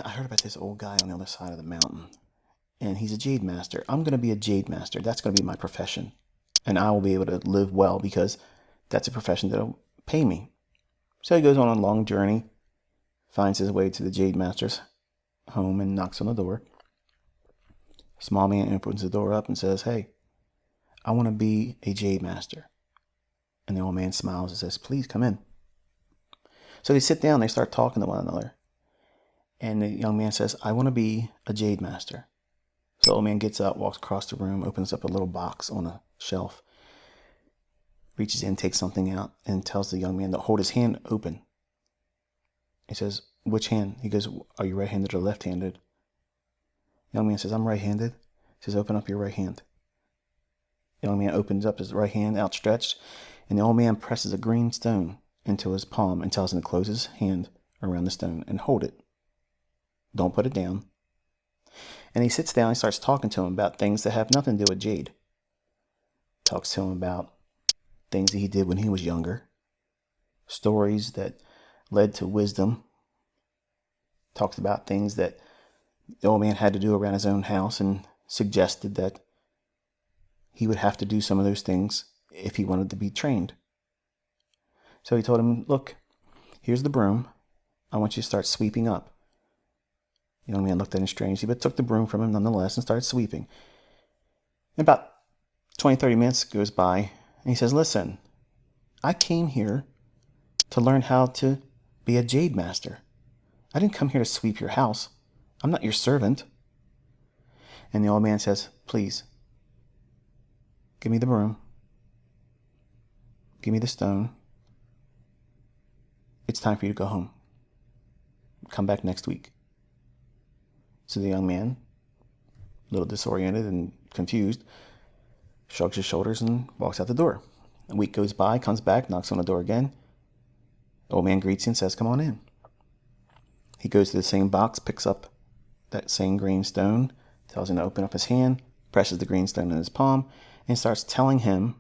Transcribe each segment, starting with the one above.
I heard about this old guy on the other side of the mountain, and he's a jade master. I'm going to be a jade master. That's going to be my profession. And I will be able to live well because that's a profession that'll pay me. So he goes on a long journey, finds his way to the jade master's home and knocks on the door. Small man opens the door up and says, "Hey, I want to be a jade master." And the old man smiles and says, "Please come in." So they sit down, they start talking to one another. And the young man says, "I want to be a jade master." So the old man gets up, walks across the room, opens up a little box on a shelf, reaches in, takes something out, and tells the young man to hold his hand open. He says, "Which hand?" He goes, "Are you right-handed or left-handed?" The young man says, "I'm right-handed." He says, "Open up your right hand." The young man opens up his right hand outstretched, and the old man presses a green stone into his palm and tells him to close his hand around the stone and hold it. Don't put it down. And he sits down and starts talking to him about things that have nothing to do with jade. Talks to him about things that he did when he was younger, stories that led to wisdom. Talks about things that the old man had to do around his own house and suggested that he would have to do some of those things if he wanted to be trained. So he told him, "Look, here's the broom. I want you to start sweeping up." The young man looked at him strangely, but took the broom from him nonetheless and started sweeping. And about 20, 30 minutes goes by, and he says, "Listen, I came here to learn how to be a jade master. I didn't come here to sweep your house. I'm not your servant." And the old man says, "Please, give me the broom. Give me the stone. It's time for you to go home. Come back next week." So the young man, a little disoriented and confused, shrugs his shoulders and walks out the door. A week goes by, comes back, knocks on the door again. The old man greets him and says, "Come on in." He goes to the same box, picks up that same green stone, tells him to open up his hand, presses the green stone in his palm, and starts telling him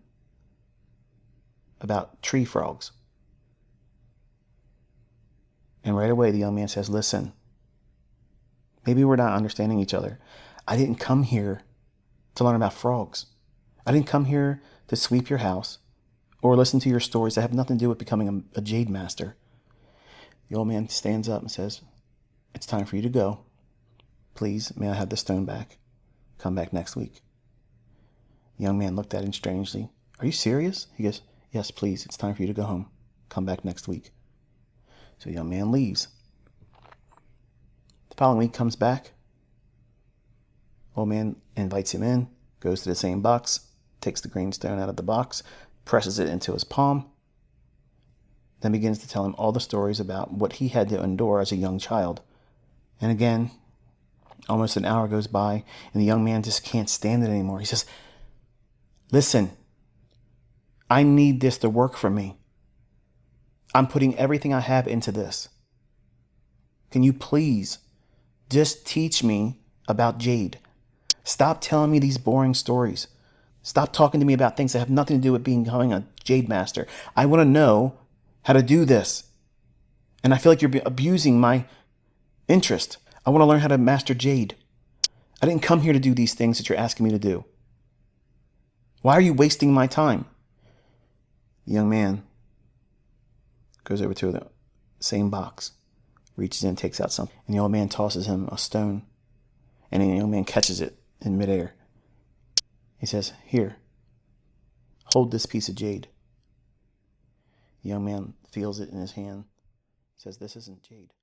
about tree frogs. And right away the young man says, "Listen, maybe we're not understanding each other. I didn't come here to learn about frogs. I didn't come here to sweep your house or listen to your stories that have nothing to do with becoming a jade master." The old man stands up and says, "It's time for you to go. Please, may I have the stone back? Come back next week." The young man looked at him strangely. "Are you serious?" He goes, "Yes, please. It's time for you to go home. Come back next week." So the young man leaves. The following week comes back. Old man invites him in, goes to the same box, takes the green stone out of the box, presses it into his palm, then begins to tell him all the stories about what he had to endure as a young child. And again, almost an hour goes by, and the young man just can't stand it anymore. He says, "Listen, I need this to work for me. I'm putting everything I have into this. Can you please just teach me about jade? Stop telling me these boring stories. Stop talking to me about things that have nothing to do with becoming a jade master. I want to know how to do this. And I feel like you're abusing my interest. I want to learn how to master jade. I didn't come here to do these things that you're asking me to do. Why are you wasting my time?" The young man goes over to the same box, reaches in, takes out something, and the old man tosses him a stone, and the young man catches it in midair. He says, "Here, hold this piece of jade." The young man feels it in his hand, says, "This isn't jade."